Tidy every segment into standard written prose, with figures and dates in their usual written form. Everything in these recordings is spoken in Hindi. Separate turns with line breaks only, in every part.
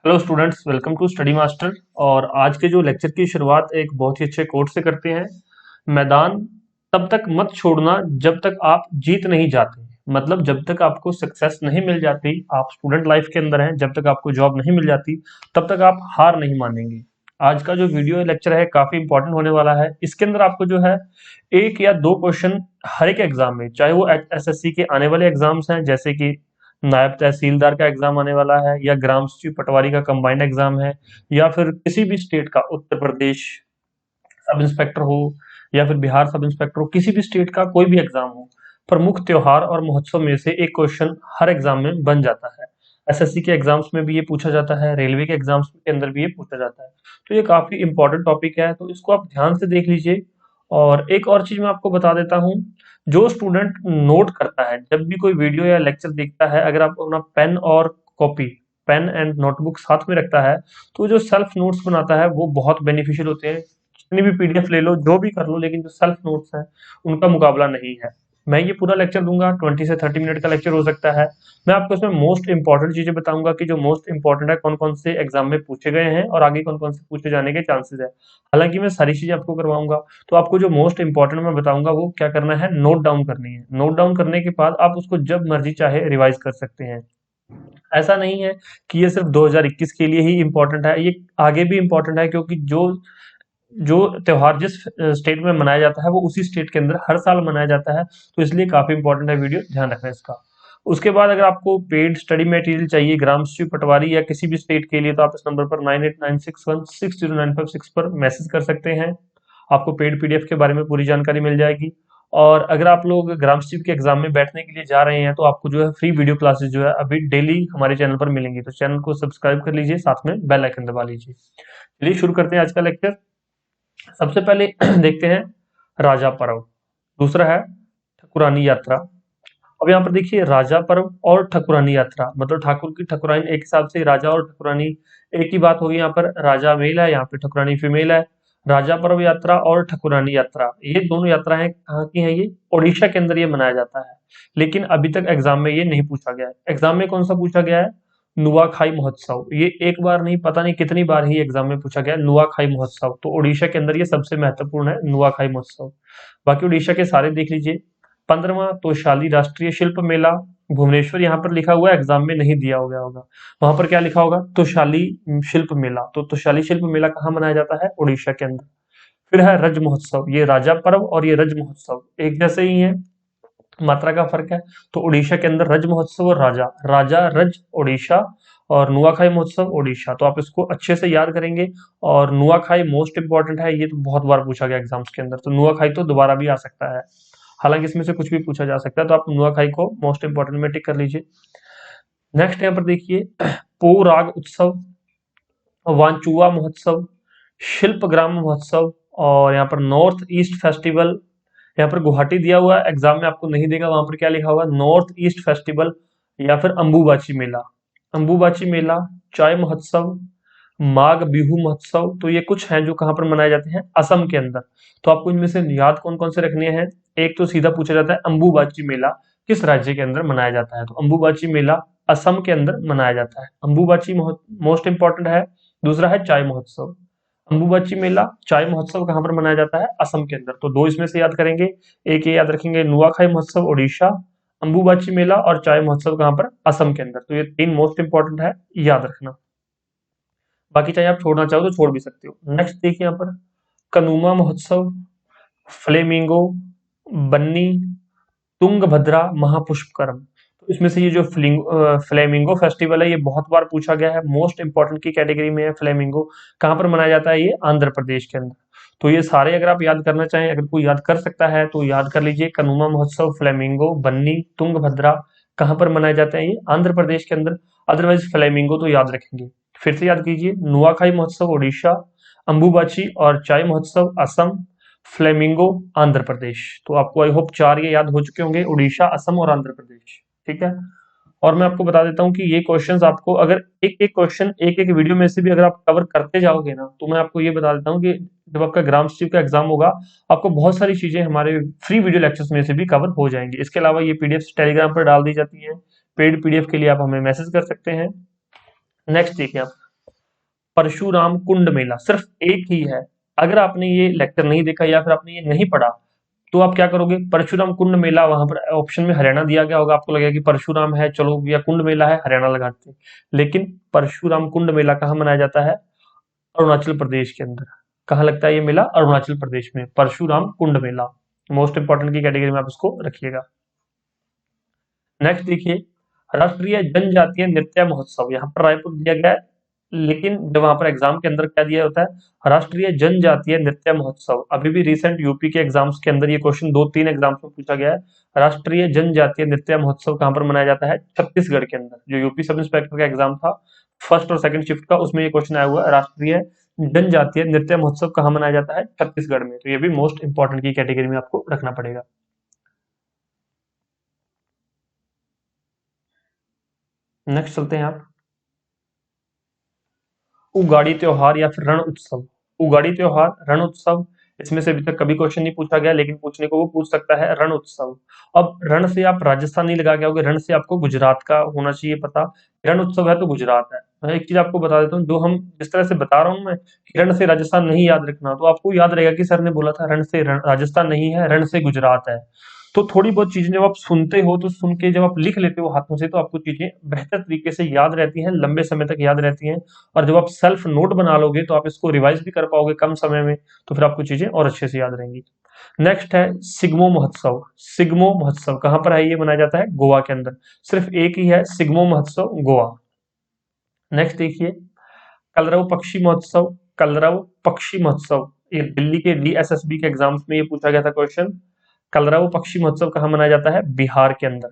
Hello students, welcome to Study Master. और आज के जो लेक्चर की शुरुआत एक बहुत ही अच्छे कोट से करते हैं। मैदान तब तक मत छोड़ना जब तक आप जीत नहीं जाते। मतलब जब तक आपको सक्सेस नहीं मिल जाती, आप स्टूडेंट लाइफ के अंदर हैं, जब तक आपको जॉब नहीं मिल जाती तब तक आप हार नहीं मानेंगे। आज का जो वीडियो लेक्चर है काफी इंपॉर्टेंट होने वाला है। इसके अंदर आपको जो है एक या दो क्वेश्चन हर एक एग्जाम में, चाहे वो एसएससी के आने वाले एग्जाम्स हैं जैसे कि नायब तहसीलदार का एग्जाम आने वाला है, या ग्राम सचिव पटवारी का कंबाइंड एग्जाम है, या फिर किसी भी स्टेट का उत्तर प्रदेश सब इंस्पेक्टर हो, या फिर बिहार सब इंस्पेक्टर हो, किसी भी स्टेट का कोई भी एग्जाम हो, प्रमुख त्योहार और महोत्सव में से एक क्वेश्चन हर एग्जाम में बन जाता है। एसएससी के एग्जाम्स में भी ये पूछा जाता है, रेलवे के एग्जाम्स के अंदर भी ये पूछा जाता है। तो ये काफी इंपॉर्टेंट टॉपिक है, तो इसको आप ध्यान से देख लीजिए। और एक और चीज मैं आपको बता देता हूँ, जो स्टूडेंट नोट करता है जब भी कोई वीडियो या लेक्चर देखता है, अगर आप अपना पेन और कॉपी, पेन एंड नोटबुक साथ में रखता है, तो जो सेल्फ नोट्स बनाता है वो बहुत बेनिफिशियल होते हैं। जितनी भी पीडीएफ ले लो, जो भी कर लो, लेकिन जो सेल्फ नोट्स हैं उनका मुकाबला नहीं है। मैं ये पूरा लेक्चर दूंगा, 20 से 30 मिनट का लेक्चर हो सकता है। मैं आपको इसमें मोस्ट इंपॉर्टेंट चीजें बताऊंगा कि जो मोस्ट इंपॉर्टेंट है, कौन कौन से एग्जाम में पूछे गए हैं और आगे कौन कौन से पूछे जाने के चांसेस है। हालांकि मैं सारी चीजें आपको करवाऊंगा, तो आपको जो मोस्ट इंपॉर्टेंट मैं बताऊंगा वो क्या करना है, नोट डाउन करनी है। नोट डाउन करने के बाद आप उसको जब मर्जी चाहे रिवाइज कर सकते हैं। ऐसा नहीं है कि ये सिर्फ 2021 के लिए ही इम्पोर्टेंट है, ये आगे भी इम्पोर्टेंट है, क्योंकि जो जो त्योहार जिस स्टेट में मनाया जाता है वो उसी स्टेट के अंदर हर साल मनाया जाता है। तो इसलिए काफी इंपॉर्टेंट है वीडियो, ध्यान रखना इसका। उसके बाद अगर आपको पेड स्टडी मटेरियल चाहिए ग्राम सचिव पटवारी या किसी भी स्टेट के लिए, तो आप इस नंबर पर 9896160956 पर मैसेज कर सकते हैं। आपको पेड पीडीएफ के बारे में पूरी जानकारी मिल जाएगी। और अगर आप लोग ग्राम सचिव के एग्जाम में बैठने के लिए जा रहे हैं, तो आपको जो है फ्री वीडियो क्लासेस जो है अभी डेली हमारे चैनल पर मिलेंगी। तो चैनल को सब्सक्राइब कर लीजिए, साथ में बेल आइकन दबा लीजिए। चलिए शुरू करते हैं आज का लेक्चर। सबसे पहले देखते हैं राजा पर्व, दूसरा है ठकुरानी यात्रा। अब यहाँ पर देखिए, राजा पर्व और ठकुरानी यात्रा, मतलब ठाकुर की ठकुराइन एक हिसाब से, राजा और ठकुरानी एक ही बात होगी। यहाँ पर राजा मेल है, यहाँ पे ठकुरानी फीमेल है। राजा पर्व यात्रा और ठकुरानी यात्रा, ये दोनों यात्राएं कहाँ की हैं? ये उड़ीसा के अंदर ये मनाया जाता है। लेकिन अभी तक एग्जाम में ये नहीं पूछा गया है। एग्जाम में कौन सा पूछा गया है? नुआखाई महोत्सव। ये एक बार नहीं, पता नहीं कितनी बार ही एग्जाम में पूछा गया है नुआखाई महोत्सव। तो उड़ीसा के अंदर ये सबसे महत्वपूर्ण है, नुआखाई महोत्सव। बाकी उड़ीसा के सारे देख लीजिए। 15वां तोशाली राष्ट्रीय शिल्प मेला, भुवनेश्वर यहाँ पर लिखा हुआ है, एग्जाम में नहीं दिया हो गया होगा। वहां पर क्या लिखा होगा? तोशाली शिल्प मेला। तो तोशाली शिल्प मेला कहाँ मनाया जाता है? उड़ीसा के अंदर। फिर है रज महोत्सव। ये राजा पर्व और ये रज महोत्सव एक जैसे ही है, मात्रा का फर्क है। तो उड़ीसा के अंदर रज महोत्सव और राजा, राजा रज उड़ीसा, और नुआखाई महोत्सव उड़ीसा। तो आप इसको अच्छे से याद करेंगे। और नुआखाई मोस्ट इंपॉर्टेंट है, ये तो बहुत बार पूछा गया एग्जाम्स के अंदर। तो नुआखाई तो दोबारा भी आ सकता है, हालांकि इसमें से कुछ भी पूछा जा सकता है। तो आप नुआखाई को मोस्ट इंपॉर्टेंट में टिक कर लीजिए। नेक्स्ट यहाँ पर देखिए, पो राग उत्सव, वांचुआ महोत्सव, शिल्प ग्राम महोत्सव, और यहाँ पर नॉर्थ ईस्ट फेस्टिवल। यहाँ पर गुवाहाटी दिया हुआ है, एग्जाम में आपको नहीं देगा, वहां पर क्या लिखा हुआ? नॉर्थ ईस्ट फेस्टिवल, या फिर अंबुबाची मेला। अंबुबाची मेला, चाय महोत्सव, माघ बिहू महोत्सव। तो ये कुछ हैं जो कहाँ पर मनाए जाते हैं? असम के अंदर। तो आपको इनमें से याद कौन कौन से रखने हैं? एक तो सीधा पूछा जाता है अंबुबाची मेला किस राज्य के अंदर मनाया जाता है? तो अंबुबाची मेला असम के अंदर मनाया जाता है। अंबुबाची मोस्ट इंपॉर्टेंट है। दूसरा है चाय महोत्सव। अंबुबाची मेला, चाय महोत्सव कहाँ पर मनाया जाता है? असम के अंदर। तो दो इसमें से याद करेंगे। एक ये याद रखेंगे, नुआखाई महोत्सव उड़ीसा, अंबुबाची मेला और चाय महोत्सव कहाँ पर? असम के अंदर। तो ये तीन मोस्ट इंपॉर्टेंट है, याद रखना। बाकी चाहे आप छोड़ना चाहो तो छोड़ भी सकते हो। नेक्स्ट देखिए यहाँ पर, कनुमा महोत्सव, फ्लेमिंगो, बन्नी, तुंगभद्रा महापुष्पकरम। तो इसमें से ये जो फ्लेमिंगो फेस्टिवल है, ये बहुत बार पूछा गया है, मोस्ट इंपॉर्टेंट की कैटेगरी में है फ्लेमिंगो। कहाँ पर मनाया जाता है? ये आंध्र प्रदेश के अंदर। तो ये सारे अगर आप याद करना चाहें, अगर कोई याद कर सकता है तो याद कर लीजिए। कनुमा महोत्सव, फ्लेमिंगो, बन्नी, तुंगभद्रा कहाँ पर मनाए जाते हैं? ये आंध्र प्रदेश के अंदर। अदरवाइज फ्लेमिंगो तो याद रखेंगे। फिर से याद कीजिए, नुआखाई महोत्सव उड़ीसा, अंबुबाची और चाय महोत्सव असम, फ्लेमिंगो आंध्र प्रदेश। तो आपको आई होप चार ये याद हो चुके होंगे, उड़ीसा, असम और आंध्र प्रदेश। ठीक है। और मैं आपको बता देता हूँ कि ये क्वेश्चंस आपको, अगर एक एक क्वेश्चन एक एक वीडियो में से भी अगर आप कवर करते जाओगे ना, तो मैं आपको ये बता देता हूँ कि जब आपका ग्राम सचिव का एग्जाम होगा, आपको बहुत सारी चीजें हमारे फ्री वीडियो लेक्चर्स में से भी कवर हो जाएंगी। इसके अलावा ये पीडीएफ टेलीग्राम पर डाल दी जाती है। पेड पीडीएफ के लिए आप हमें मैसेज कर सकते हैं। नेक्स्ट देखिए आप, परशुराम कुंड मेला सिर्फ एक ही है। अगर आपने ये लेक्चर नहीं देखा या फिर आपने ये नहीं पढ़ा तो आप क्या करोगे, परशुराम कुंड मेला वहां पर ऑप्शन में हरियाणा दिया गया होगा, आपको लगेगा कि परशुराम है चलो या कुंड मेला है हरियाणा लगाते हैं। लेकिन परशुराम कुंड मेला कहाँ मनाया जाता है, अरुणाचल प्रदेश के अंदर। कहाँ लगता है ये मेला, अरुणाचल प्रदेश में, परशुराम कुंड मेला। मोस्ट इंपॉर्टेंट की कैटेगरी में आप इसको रखिएगा। नेक्स्ट देखिए, राष्ट्रीय जनजातीय नृत्य महोत्सव, यहाँ पर रायपुर दिया गया है, लेकिन जब वहां पर एग्जाम के अंदर क्या दिया होता है, राष्ट्रीय जनजातीय नृत्य महोत्सव। अभी भी रिसेंट यूपी के एग्जाम्स के अंदर ये क्वेश्चन 2-3 एग्जाम्स में पूछा गया है। राष्ट्रीय जनजातीय नृत्य महोत्सव कहाँ पर मनाया जाता है, छत्तीसगढ़ के अंदर। जो यूपी सब इंस्पेक्टर का एग्जाम था फर्स्ट और सेकंड शिफ्ट का, उसमें ये क्वेश्चन आया हुआ है, राष्ट्रीय जनजातीय नृत्य महोत्सव कहाँ मनाया जाता है, छत्तीसगढ़ में। तो ये भी मोस्ट इंपॉर्टेंट की कैटेगरी में आपको रखना पड़ेगा। नेक्स्ट चलते हैं आप, उगाड़ी त्योहार या फिर रण उत्सव। उगाड़ी त्योहार, रण उत्सव, इसमें से अभी तक कभी क्वेश्चन नहीं पूछा गया, लेकिन पूछने को वो पूछ सकता है, रण उत्सव। अब रण से आप राजस्थान नहीं लगा के आओगे, रण से आपको गुजरात का होना चाहिए पता। रण उत्सव है तो गुजरात है। मैं एक चीज आपको बता देता हूँ, जो हम जिस तरह से बता रहा हूँ मैं कि रण से राजस्थान नहीं याद रखना, तो आपको याद रहेगा कि सर ने बोला था रण से राजस्थान नहीं है, रण से गुजरात है। तो थोड़ी बहुत चीजें जब आप सुनते हो तो सुन के जब आप लिख लेते हो हाथों से तो आपको चीजें बेहतर तरीके से याद रहती हैं, लंबे समय तक याद रहती हैं। और जब आप सेल्फ नोट बना लोगे तो आप इसको रिवाइज भी कर पाओगे कम समय में, तो फिर आपको चीजें और अच्छे से याद रहेंगी। नेक्स्ट है सिग्मो महोत्सव। सिग्मो महोत्सव कहाँ पर है, ये मनाया जाता है गोवा के अंदर। सिर्फ एक ही है सिग्मो महोत्सव, गोवा। नेक्स्ट देखिए, कलरव पक्षी महोत्सव। कलरव पक्षी महोत्सव, ये दिल्ली के डीएसएसबी के एग्जाम्स में ये पूछा गया था क्वेश्चन। कलरव पक्षी महोत्सव कहाँ मनाया जाता है, बिहार के अंदर।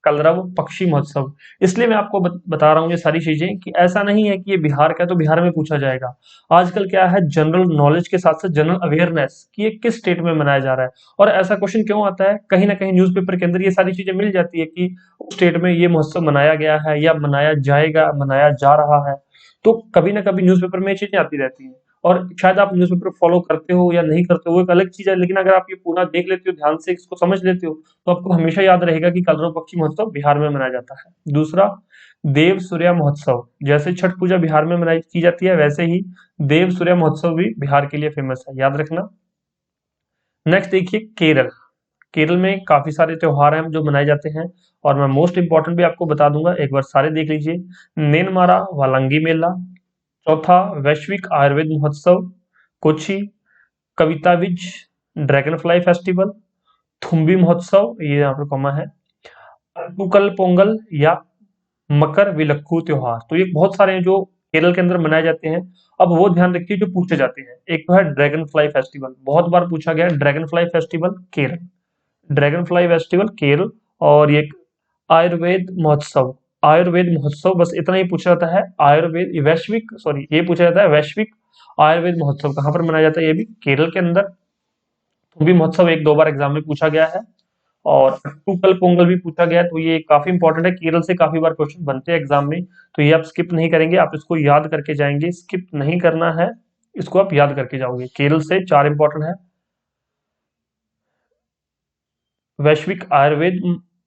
कलरव पक्षी महोत्सव, इसलिए मैं आपको बता रहा हूँ ये सारी चीजें कि ऐसा नहीं है कि ये बिहार का है तो बिहार में पूछा जाएगा। आजकल क्या है, जनरल नॉलेज के साथ साथ जनरल अवेयरनेस कि ये किस स्टेट में मनाया जा रहा है। और ऐसा क्वेश्चन क्यों आता है, कहीं ना कहीं न्यूज़पेपर के अंदर ये सारी चीजें मिल जाती है कि उस स्टेट में ये महोत्सव मनाया गया है या मनाया जाएगा, मनाया जा रहा है। तो कभी ना कभी न्यूज़पेपर में ये चीजें आती रहती हैं। और शायद आप न्यूज़पेपर फॉलो करते हो या नहीं करते हो वो एक अलग चीज है, लेकिन अगर आप ये पूरा देख लेते हो, ध्यान से इसको समझ लेते हो, तो आपको हमेशा याद रहेगा कि कलरव पक्षी महोत्सव बिहार में मनाया जाता है। दूसरा, देव सूर्य महोत्सव। जैसे छठ पूजा बिहार में मनाई की जाती है, वैसे ही देव सूर्य महोत्सव भी बिहार के लिए फेमस है, याद रखना। नेक्स्ट देखिए, केरल। केरल में काफी सारे त्योहार हैं जो मनाए जाते हैं, और मैं मोस्ट इंपॉर्टेंट भी आपको बता दूंगा, एक बार सारे देख लीजिए। नेनमारा वालंगी मेला। चौथा, वैश्विक आयुर्वेद महोत्सव, कोची। कविता विज, ड्रैगन फ्लाई फेस्टिवल, थुम्बी महोत्सव, ये यहाँ पर कॉमा है, अट्टुकल पोंगल या मकर विलक्कू त्योहार। तो ये बहुत सारे हैं जो केरल के अंदर मनाए जाते हैं। अब वो ध्यान रखिए जो पूछे जाते हैं, एक तो है ड्रैगन फ्लाई फेस्टिवल, बहुत बार पूछा गया है, dragon fly festival Kerala. Dragon fly festival Kerala. और ये आयुर्वेद महोत्सव। आयुर्वेद महोत्सव, बस इतना ही पूछा जाता है। आयुर्वेद वैश्विक, सॉरी, ये पूछा जाता है वैश्विक आयुर्वेद महोत्सव कहाँ पर मनाया जाता है, ये भी केरल के अंदर। भी महोत्सव 1-2 बार एग्जाम में पूछा गया है। और अट्टुकल पोंगल भी पूछा गया है, तो ये काफी इंपॉर्टेंट है, केरल से काफी बार क्वेश्चन बनते हैं एग्जाम में। तो ये आप स्किप नहीं करेंगे, आप इसको याद करके जाएंगे, स्किप नहीं करना है, इसको आप याद करके जाओगे। केरल से 4 इंपॉर्टेंट है, वैश्विक आयुर्वेद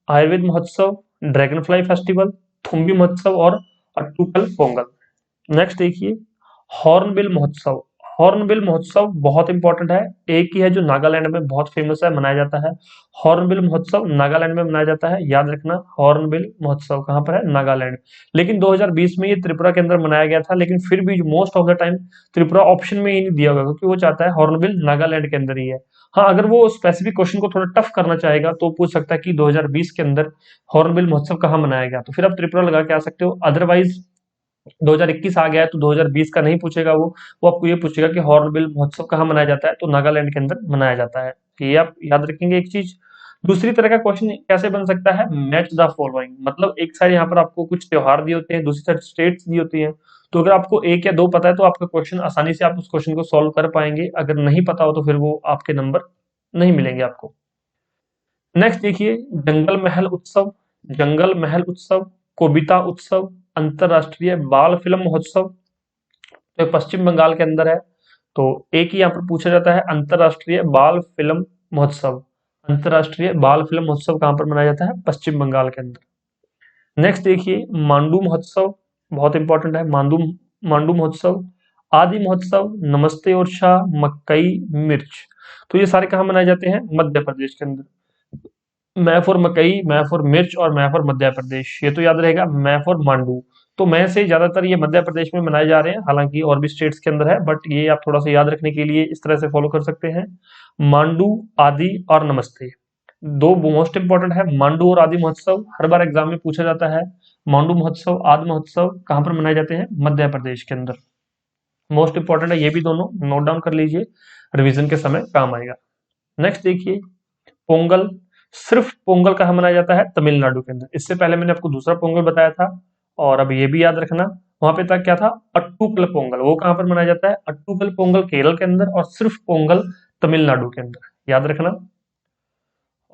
आयुर्वेद महोत्सव, ड्रैगन फ्लाई फेस्टिवल, थुम्बी महोत्सव और अट्टुकल पोंगल। नेक्स्ट देखिए, हॉर्नबिल महोत्सव। हॉर्नबिल महोत्सव बहुत इंपॉर्टेंट है, एक ही है जो नागालैंड में बहुत फेमस है, मनाया जाता है। हॉर्नबिल महोत्सव नागालैंड में मनाया जाता है, याद रखना। हॉर्नबिल महोत्सव कहाँ पर है, नागालैंड। लेकिन 2020 में ये त्रिपुरा के अंदर मनाया गया था, लेकिन फिर भी most of the time Tripura option में ही नहीं दिया होगा, क्योंकि वो चाहता है हॉर्नबिल नागालैंड के अंदर ही है। हाँ, अगर वो स्पेसिफिक क्वेश्चन को थोड़ा टफ करना चाहेगा तो पूछ सकता है कि 2020 के अंदर हॉर्नबिल महोत्सव कहाँ मनाया गया, तो फिर आप त्रिपुरा लगा के आ सकते हो। अदरवाइज 2021 आ गया है तो 2020 का नहीं पूछेगा वो आपको ये पूछेगा कि हॉर्नबिल महोत्सव कहाँ मनाया जाता है, तो नागालैंड के अंदर मनाया जाता है। ये आप याद रखेंगे एक चीज। दूसरी तरह का क्वेश्चन कैसे बन सकता है, मैच द फॉलोइंग। मतलब एक साइड यहाँ पर आपको कुछ त्योहार दिए होते हैं, दूसरी साइड स्टेट्स दी होती हैं, तो अगर आपको 1 या 2 पता है तो आपका क्वेश्चन आसानी से आप उस क्वेश्चन को सॉल्व कर पाएंगे, अगर नहीं पता हो तो फिर वो आपके नंबर नहीं मिलेंगे आपको। नेक्स्ट देखिए, जंगल महल उत्सव। जंगल महल उत्सव, कोबिता उत्सव, अंतरराष्ट्रीय बाल फिल्म महोत्सव, तो ये पश्चिम बंगाल के अंदर है। तो एक ही यहाँ पर पूछा जाता है, अंतरराष्ट्रीय बाल फिल्म महोत्सव। अंतरराष्ट्रीय बाल फिल्म महोत्सव कहाँ पर मनाया जाता है, पश्चिम बंगाल के अंदर। नेक्स्ट देखिए, मांडू महोत्सव, बहुत इंपॉर्टेंट है। मांडू मांडू महोत्सव, आदि महोत्सव, नमस्ते ओरछा, मकई, मिर्च। तो ये सारे कहाँ मनाए जाते हैं? मध्य प्रदेश के अंदर। मैं फॉर मकई, मैं फॉर मिर्च और मैं फॉर मध्य प्रदेश, ये तो याद रहेगा। मैं फॉर मांडू। तो मैं से ज्यादातर ये मध्य प्रदेश में मनाए जा रहे हैं, हालांकि और भी स्टेट्स के अंदर है, बट ये आप थोड़ा सा याद रखने के लिए इस तरह से फॉलो कर सकते हैं। मांडू, आदि और नमस्ते, दो मोस्ट इंपॉर्टेंट है। मांडू और आदि महोत्सव हर बार एग्जाम में पूछा जाता है। मांडू महोत्सव, आदि महोत्सव कहाँ पर मनाए जाते हैं? मध्य प्रदेश के अंदर। मोस्ट इंपॉर्टेंट है ये भी दोनों, नोट डाउन कर लीजिए, रिवीजन के समय काम आएगा। नेक्स्ट देखिए, पोंगल। सिर्फ पोंगल कहाँ मनाया जाता है? तमिलनाडु के अंदर। इससे पहले मैंने आपको दूसरा पोंगल बताया था, और अब ये भी याद रखना, वहां पे तक क्या था? अट्टूकल पोंगल, वो कहाँ पर मनाया जाता है? अट्टूकल पोंगल केरल के अंदर, और सिर्फ पोंगल तमिलनाडु के अंदर, याद रखना।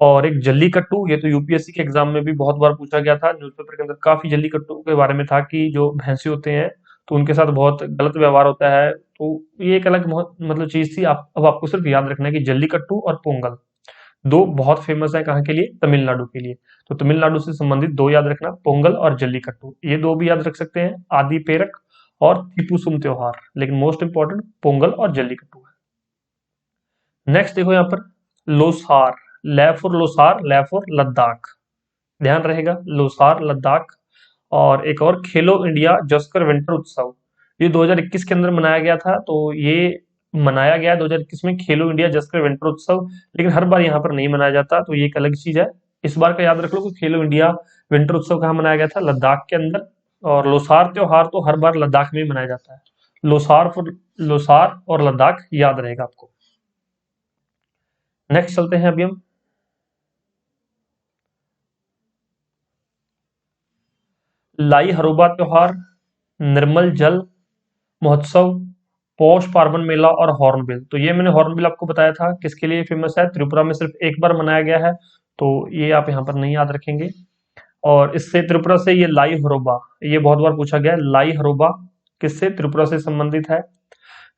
और एक जल्लीकट्टू, ये तो यूपीएससी के एग्जाम में भी बहुत बार पूछा गया था, न्यूज़पेपर के अंदर काफी जल्लीकट्टू के बारे में था कि जो भैंसे होते हैं तो उनके साथ बहुत गलत व्यवहार होता है। तो ये एक अलग मतलब चीज थी। अब आपको सिर्फ याद रखना है कि जल्लीकट्टू और पोंगल दो बहुत फेमस है, कहाँ के लिए? तमिलनाडु के लिए। तो तमिलनाडु से संबंधित दो याद रखना, पोंगल और जल्लीकट्टू, ये दो भी याद रख सकते हैं। आदि पेरक और थिपुसुम त्योहार, लेकिन मोस्ट इंपॉर्टेंट पोंगल और जल्लीकट्टू है। नेक्स्ट देखो यहाँ पर, लोसार। लै फॉर लोसार, लै फॉर लद्दाख, ध्यान रहेगा, लोसार लद्दाख। और एक और, खेलो इंडिया जस्कर विंटर उत्सव, ये 2021 के अंदर मनाया गया था। तो ये मनाया गया 2021 में खेलो इंडिया जस्कर विंटर उत्सव, लेकिन हर बार यहाँ पर नहीं मनाया जाता, तो ये एक अलग चीज है। इस बार का याद रख लो कि खेलो इंडिया विंटर उत्सव कहाँ मनाया गया था? लद्दाख के अंदर। और लोसार त्योहार तो हर बार लद्दाख में ही मनाया जाता है। लोसार और लद्दाख याद रहेगा आपको। नेक्स्ट चलते हैं अभी हम, लाई हरोबा त्योहार, निर्मल जल महोत्सव, पौष पार्वण मेला और हॉर्नबिल। तो ये मैंने हॉर्नबिल आपको बताया था किसके लिए फेमस है, त्रिपुरा में सिर्फ एक बार मनाया गया है, तो ये आप यहाँ पर नहीं याद रखेंगे। और इससे त्रिपुरा से ये लाई हरोबा, ये बहुत बार पूछा गया है, लाई हरोबा किससे? त्रिपुरा से संबंधित है।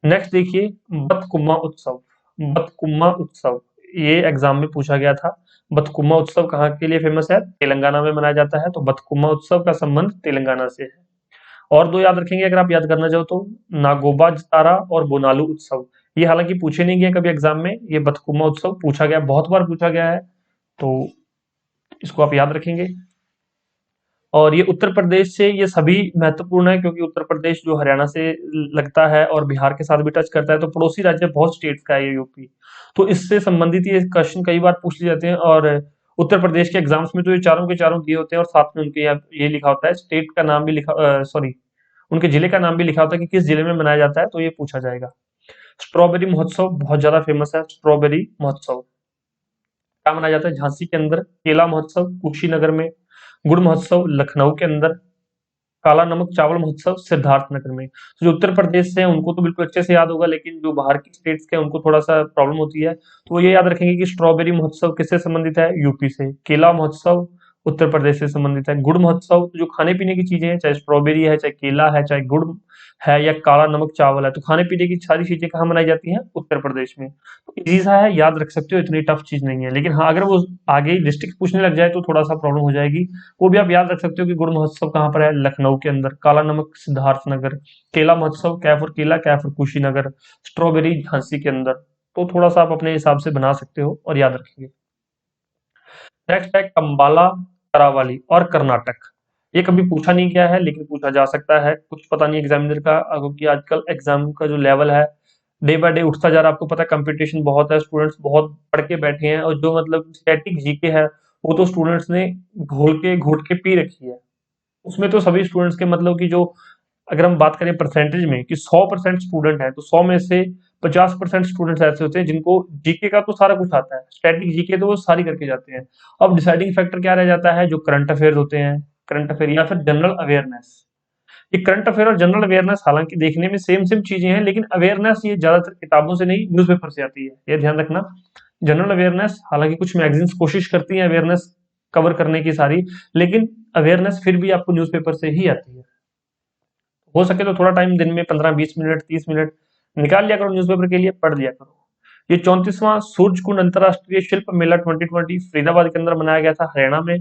नेक्स्ट देखिए, बतकुमा उत्सव। बतकुमा उत्सव, ये एग्जाम में पूछा गया था। बतकुमा उत्सव कहाँ के लिए फेमस है? तेलंगाना में मनाया जाता है, तो बतकुमा उत्सव का संबंध तेलंगाना से है। और दो याद रखेंगे अगर आप याद करना चाहो तो, नागोबा जतारा और बोनालू उत्सव। ये हालांकि पूछे नहीं गए कभी एग्जाम में, ये बतकुमा उत्सव पूछा गया, बहुत बार पूछा गया है, तो इसको आप याद रखेंगे। और ये उत्तर प्रदेश से ये सभी महत्वपूर्ण है, क्योंकि उत्तर प्रदेश जो हरियाणा से लगता है और बिहार के साथ भी टच करता है, तो पड़ोसी राज्य बहुत स्टेट्स का है ये यूपी, तो इससे संबंधित ये क्वेश्चन कई बार पूछ लिए जाते हैं। और उत्तर प्रदेश के एग्जाम्स में तो ये चारों के चारों दिए होते हैं, और साथ में उनके यहाँ ये लिखा होता है, स्टेट का नाम भी लिखा, सॉरी, उनके जिले का नाम भी लिखा होता है कि किस जिले में मनाया जाता है, तो ये पूछा जाएगा। स्ट्रॉबेरी महोत्सव बहुत ज्यादा फेमस है। स्ट्रॉबेरी महोत्सव क्या मनाया जाता है? झांसी के अंदर। केला महोत्सव कुशीनगर में। गुड़ महोत्सव लखनऊ के अंदर। काला नमक चावल महोत्सव सिद्धार्थनगर में। तो जो उत्तर प्रदेश से हैं उनको तो बिल्कुल अच्छे से याद होगा, लेकिन जो बाहर की स्टेट्स के हैं उनको थोड़ा सा प्रॉब्लम होती है, तो वो ये याद रखेंगे कि स्ट्रॉबेरी महोत्सव किससे संबंधित है? यूपी से। केला महोत्सव उत्तर प्रदेश से संबंधित है। गुड़ महोत्सव जो खाने पीने की चीजें हैं, चाहे स्ट्रॉबेरी है, चाहे केला है, चाहे गुड़ है, या काला नमक चावल है, तो खाने पीने की सारी चीजें कहाँ मनाई जाती हैं? उत्तर प्रदेश में। तो इजी सा है, याद रख सकते हो, इतनी टफ चीज नहीं है। लेकिन हाँ, अगर वो आगे डिस्ट्रिक्ट पूछने लग जाए तो थोड़ा सा प्रॉब्लम हो जाएगी। वो भी आप याद रख सकते हो कि गुड़ महोत्सव कहाँ पर है? लखनऊ के अंदर। काला नमक सिद्धार्थनगर। केला महोत्सव कैफर केला कैफर कुशीनगर। स्ट्रॉबेरी झांसी के अंदर। तो थोड़ा सा आप अपने हिसाब से बना सकते हो और याद रखिए। नेक्स्ट है कंबाला, करावली और कर्नाटक। ये कभी पूछा नहीं गया है, लेकिन पूछा जा सकता है, कुछ पता नहीं एग्जामिनर का, क्योंकि आजकल एग्जाम का जो लेवल है डे बाय डे उठता जा रहा है। आपको पता है कंपटीशन बहुत है, स्टूडेंट्स बहुत पढ़ के बैठे हैं, और जो मतलब स्टैटिक जीके है वो तो स्टूडेंट्स ने घोल के घोट के पी रखी है। उसमें तो सभी स्टूडेंट्स के मतलब कि जो, अगर हम बात करें परसेंटेज में कि 100% स्टूडेंट है, तो 100 में से 50% स्टूडेंट्स ऐसे होते हैं जिनको जीके का तो सारा कुछ आता है, स्टैटिक जीके तो वो सारी करके जाते हैं। अब डिसाइडिंग फैक्टर क्या रह जाता है? जो करंट अफेयर होते हैं, करंट अफेयर या फिर जनरल अवेयरनेस। ये करंट अफेयर और जनरल अवेयरनेस हालांकि देखने में सेम सेम चीजें हैं, लेकिन अवेयरनेस ये ज्यादातर किताबों से नहीं, न्यूज़पेपर से आती है, ये ध्यान रखना। जनरल अवेयरनेस हालांकि कुछ मैगजीन्स कोशिश करती हैं अवेयरनेस कवर करने की सारी, लेकिन अवेयरनेस फिर भी आपको न्यूज़पेपर से ही आती है। हो सके तो थोड़ा टाइम दिन में 15-20 मिनट 30 मिनट निकाल लिया करो, न्यूज़पेपर के लिए पढ़ लिया करो। ये 34वां सूरजकुंड अंतरराष्ट्रीय शिल्प मेला 2020 फरीदाबाद के अंदर मनाया गया था, हरियाणा में।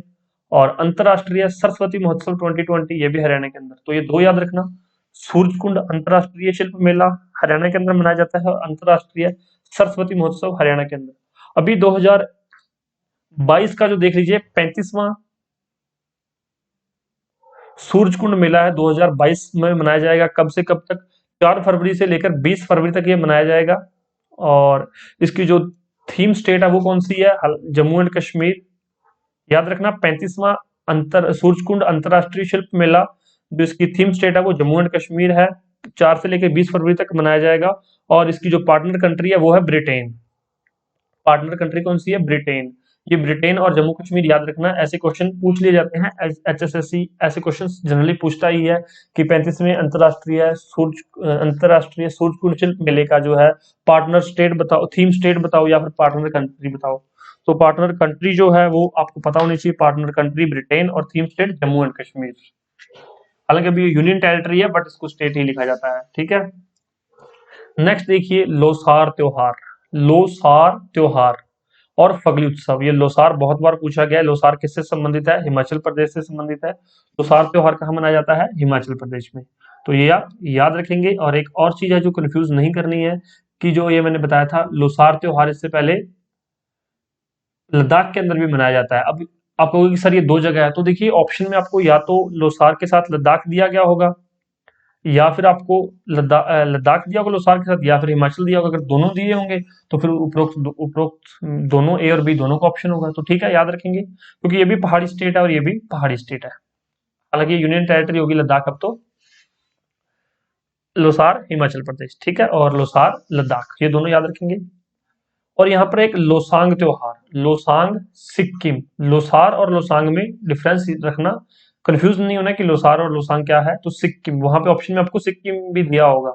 और अंतरराष्ट्रीय सरस्वती महोत्सव 2020 ये भी हरियाणा के अंदर। तो ये दो याद रखना, सूरजकुंड अंतरराष्ट्रीय शिल्प मेला हरियाणा के अंदर मनाया जाता है, और अंतरराष्ट्रीय सरस्वती महोत्सव हरियाणा के अंदर। अभी 2022 का जो देख लीजिए 35वां सूरजकुंड मेला है, 2022 में मनाया जाएगा। कब से कब तक? 4 फरवरी से लेकर 20 फरवरी तक ये मनाया जाएगा। और इसकी जो थीम स्टेट है वो कौन सी है? जम्मू एंड कश्मीर। याद रखना 35वां सूरजकुंड अंतरराष्ट्रीय शिल्प मेला, जो इसकी थीम स्टेट है वो जम्मू एंड कश्मीर है। 4 से लेकर 20 फरवरी तक मनाया जाएगा। और इसकी जो पार्टनर कंट्री है वो है ब्रिटेन। पार्टनर कंट्री कौन सी है? ब्रिटेन। ये ब्रिटेन और जम्मू कश्मीर याद रखना, ऐसे क्वेश्चन पूछ लिए जाते हैं। HSSC ऐसे क्वेश्चन जनरली पूछता ही है कि 35वें अंतरराष्ट्रीय सूरजकुंड शिल्प मेले का जो है पार्टनर स्टेट बताओ, थीम स्टेट बताओ, या फिर पार्टनर कंट्री बताओ। तो पार्टनर कंट्री जो है वो आपको पता होनी चाहिए, पार्टनर कंट्री ब्रिटेन और theme state Jammu and Kashmir. हालांकि अभी यूनियन टेरिटरी है बट इसको स्टेट ही लिखा जाता है, ठीक है। नेक्स्ट देखिए लोसार त्योहार। लोसार त्योहार और फगली उत्सव। ये लोसार बहुत बार पूछा गया है। लोसार किससे संबंधित है? हिमाचल प्रदेश से संबंधित है। लोसार त्योहार कहाँ मनाया जाता है? हिमाचल प्रदेश में। तो ये आप याद रखेंगे। और एक और चीज है जो कंफ्यूज नहीं करनी है, कि जो ये मैंने बताया था लोसार त्योहार इससे पहले लद्दाख के अंदर भी मनाया जाता है। अब आप कहोगे कि सर ये 2 जगह है, तो देखिए ऑप्शन में आपको या तो लोसार के साथ लद्दाख दिया गया होगा, या फिर आपको लद्दाख दिया होगा लोसार के साथ, या फिर हिमाचल दिया होगा। अगर दोनों दिए होंगे तो फिर उपरोक्त दोनों ए और बी दोनों का ऑप्शन होगा। तो ठीक है, याद रखेंगे, क्योंकि ये भी पहाड़ी स्टेट है और ये भी पहाड़ी स्टेट है। हालांकि यूनियन टेरिटरी होगी लद्दाख अब तो। लोसार हिमाचल प्रदेश, ठीक है, और लोसार लद्दाख, ये दोनों याद रखेंगे। और यहाँ पर एक लोसांग त्योहार, लोसांग सिक्किम। लोसार और लोसांग में डिफरेंस रखना, कंफ्यूज नहीं होना कि लोसार और लोसांग क्या है। तो सिक्किम, वहां पे ऑप्शन में आपको सिक्किम भी दिया होगा।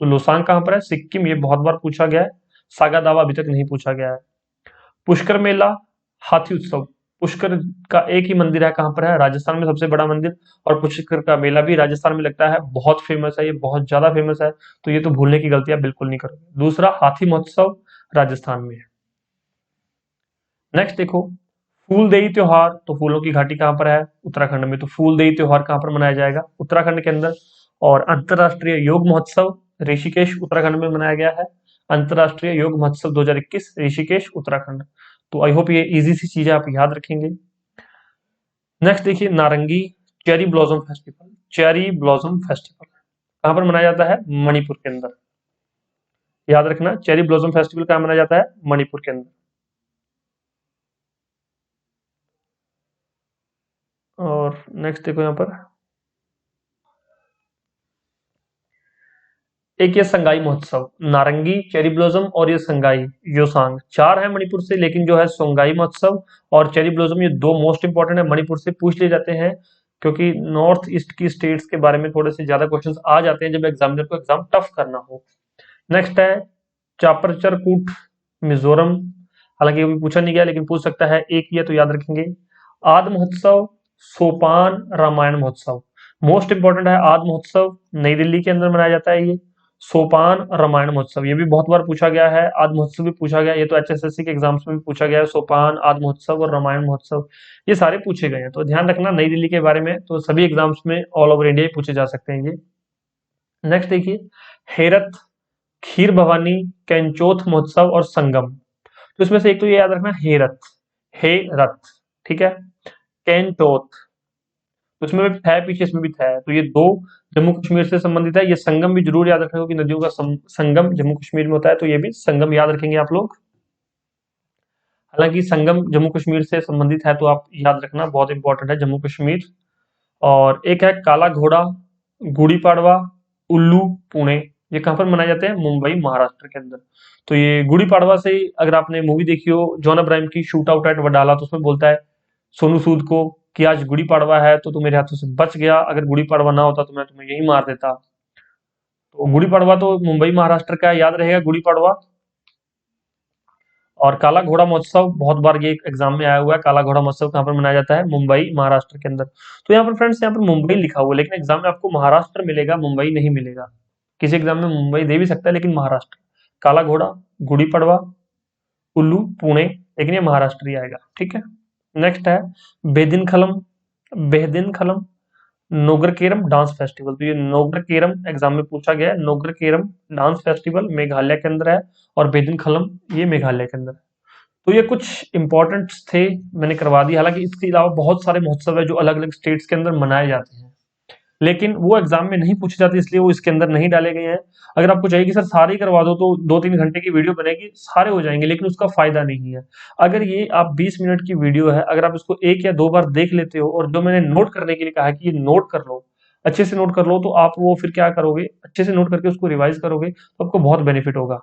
तो लोसांग कहां पर है? सिक्किम। ये बहुत बार पूछा गया है। सागा दावा अभी तक नहीं पूछा गया है। पुष्कर मेला, हाथी उत्सव। पुष्कर का एक ही मंदिर है, कहां पर है? राजस्थान में सबसे बड़ा मंदिर। और पुष्कर का मेला भी राजस्थान में लगता है, बहुत फेमस है, ये बहुत ज्यादा फेमस है। तो ये तो भूलने की गलती आप बिल्कुल नहीं करोगे। दूसरा हाथी महोत्सव राजस्थान में है। नेक्स्ट देखो फूलदेई त्योहार। तो फूलों की घाटी कहां पर है? उत्तराखंड में। तो फूलदेई त्योहार कहां पर मनाया जाएगा? उत्तराखंड के अंदर। और अंतरराष्ट्रीय योग महोत्सव ऋषिकेश उत्तराखंड में मनाया गया है। अंतरराष्ट्रीय योग महोत्सव 2021 ऋषिकेश उत्तराखंड। तो आई होप ये इजी सी चीजें आप याद रखेंगे। नेक्स्ट देखिए नारंगी cherry blossom festival. Cherry blossom festival कहां पर मनाया जाता है? मणिपुर के अंदर। याद रखना चेरी ब्लॉसम फेस्टिवल कहां मनाया जाता है? मणिपुर के अंदर। और नेक्स्ट देखो यहाँ पर एक ये संगाई महोत्सव, नारंगी, चेरी ब्लॉसम और ये संगाई योसांग, 4 है मणिपुर से। लेकिन जो है संगाई महोत्सव और चेरी ब्लॉसम, ये 2 मोस्ट इंपॉर्टेंट है, मणिपुर से पूछ लिए जाते हैं। क्योंकि नॉर्थ ईस्ट की स्टेट्स के बारे में थोड़े से ज्यादा क्वेश्चंस आ जाते हैं जब एग्जामिनर को एग्जाम टफ करना हो। नेक्स्ट है चापरचरकूट मिजोरम। हालांकि अभी पूछा नहीं गया लेकिन पूछ सकता है, एक ही है तो याद रखेंगे। आद महोत्सव, सोपान रामायण महोत्सव। मोस्ट इंपॉर्टेंट है आद महोत्सव, नई दिल्ली के अंदर मनाया जाता है ये। सोपान रामायण महोत्सव, ये भी बहुत बार पूछा गया है। आद महोत्सव भी पूछा गया, ये तो HSSC के एग्जाम्स में भी पूछा गया है। सोपान, आद महोत्सव और रामायण महोत्सव, ये सारे पूछे गए हैं। तो ध्यान रखना नई दिल्ली के बारे में, तो सभी एग्जाम्स में ऑल ओवर इंडिया पूछे जा सकते हैं ये। नेक्स्ट देखिए हेरत, खीर भवानी, कैंचोथ महोत्सव और संगम। तो इसमें से एक तो ये याद रखना हेरत, हेरत, ठीक है। कैंचोथ, उसमें भी है पीछे, इसमें भी है। तो ये 2 जम्मू कश्मीर से संबंधित है। ये संगम भी जरूर याद रखेंगे कि नदियों का संगम जम्मू कश्मीर में होता है, तो ये भी संगम याद रखेंगे आप लोग। हालांकि संगम जम्मू कश्मीर से संबंधित है तो आप याद रखना, बहुत इंपॉर्टेंट है जम्मू कश्मीर। और एक है काला घोड़ा, गुड़ी पाड़वा, उल्लू, पुणे। ये कहां पर मनाए जाते हैं? मुंबई महाराष्ट्र के अंदर। तो ये गुड़ी पाड़वा से, अगर आपने मूवी देखी हो जॉन अब्राहम की शूट आउट एट वडाला, तो उसमें बोलता है सोनू सूद को कि आज गुड़ी पाड़वा है तो तू मेरे हाथों से बच गया, अगर गुड़ी पाड़वा ना होता तो मैं तुम्हें यही मार देता। तो गुड़ी पाड़वा तो मुंबई महाराष्ट्र का है, याद रहेगा गुड़ी पाड़वा। और काला घोड़ा महोत्सव बहुत बार ये एग्जाम में आया हुआ है। काला घोड़ा महोत्सव कहां पर मनाया जाता है? मुंबई महाराष्ट्र के अंदर। तो यहाँ पर फ्रेंड्स, यहाँ पर मुंबई लिखा हुआ है लेकिन एग्जाम में आपको महाराष्ट्र मिलेगा, मुंबई नहीं मिलेगा। किसी एग्जाम में मुंबई दे भी सकता है लेकिन महाराष्ट्र। काला घोड़ा, गुड़ी पड़वा, उल्लू, पुणे, लेकिन ये महाराष्ट्र ही आएगा, ठीक है। नेक्स्ट है बेदिन खलम, बेहदिन खलम, नोगरकेरम डांस फेस्टिवल। तो ये नोगरकेरम एग्जाम में पूछा गया है। नोगरकेरम डांस फेस्टिवल मेघालय के अंदर है और बेदनखलम ये मेघालय के अंदर है। तो ये कुछ इंपॉर्टेंट्स थे, मैंने करवा दिया। हालांकि इसके अलावा बहुत सारे महोत्सव है जो अलग अलग स्टेट्स के अंदर मनाए जाते हैं, लेकिन वो एग्जाम में नहीं पूछे जाते, इसलिए वो इसके अंदर नहीं डाले गए हैं। अगर आपको चाहिए कि सर सारे ही करवा दो तो 2-3 घंटे की वीडियो बनेगी, सारे हो जाएंगे, लेकिन उसका फायदा नहीं है। अगर ये आप 20 मिनट की वीडियो है, अगर आप इसको 1 या 2 बार देख लेते हो और जो मैंने नोट करने के लिए कहा है कि ये नोट कर लो, अच्छे से नोट कर लो, तो आप वो फिर क्या करोगे, अच्छे से नोट करके उसको रिवाइज करोगे तो आपको बहुत बेनिफिट होगा।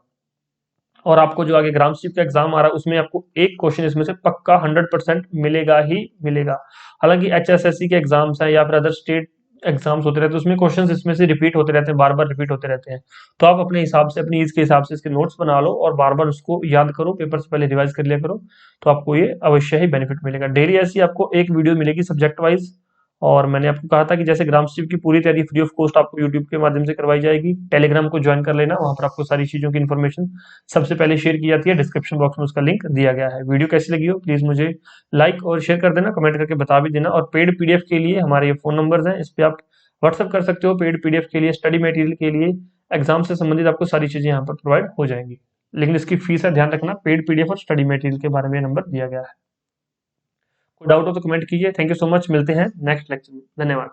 और आपको जो आगे ग्राम स्वीप का एग्जाम आ रहा है उसमें आपको एक क्वेश्चन इसमें से पक्का 100% मिलेगा ही मिलेगा। हालांकि HSSC के एग्जाम्स हैं या फिर अदर स्टेट एग्जाम्स होते रहते हैं, उसमें क्वेश्चंस इसमें से रिपीट होते रहते हैं, बार बार रिपीट होते रहते हैं। तो आप अपने हिसाब से, अपनी ईज के हिसाब से इसके नोट्स बना लो और बार बार उसको याद करो, पेपर से पहले रिवाइज कर लिया करो, तो आपको ये अवश्य ही बेनिफिट मिलेगा। डेली ऐसी आपको एक वीडियो मिलेगी सब्जेक्ट वाइज। और मैंने आपको कहा था कि जैसे ग्राम स्वीप की पूरी तैयारी फ्री ऑफ कॉस्ट आपको यूट्यूब के माध्यम से करवाई जाएगी। टेलीग्राम को ज्वाइन कर लेना, वहां पर आपको सारी चीजों की इन्फॉर्मेशन सबसे पहले शेयर की जाती है। डिस्क्रिप्शन बॉक्स में उसका लिंक दिया गया है। वीडियो कैसी लगी हो प्लीज मुझे लाइक और शेयर कर देना, कमेंट करके बता भी देना। और पेड पीडीएफ के लिए हमारे ये फोन नंबर्स हैं, इस पे आप व्हाट्सअप कर सकते हो। पेड पीडीएफ के लिए, स्टडी मटेरियल के लिए, एग्जाम से संबंधित आपको सारी चीजें यहाँ पर प्रोवाइड हो जाएंगी। लेकिन इसकी फीस है, ध्यान रखना, पेड पीडीएफ और स्टडी मटेरियल के बारे में नंबर दिया गया है। कोई डाउट हो तो कमेंट कीजिए। थैंक यू सो मच, मिलते हैं नेक्स्ट लेक्चर में। धन्यवाद।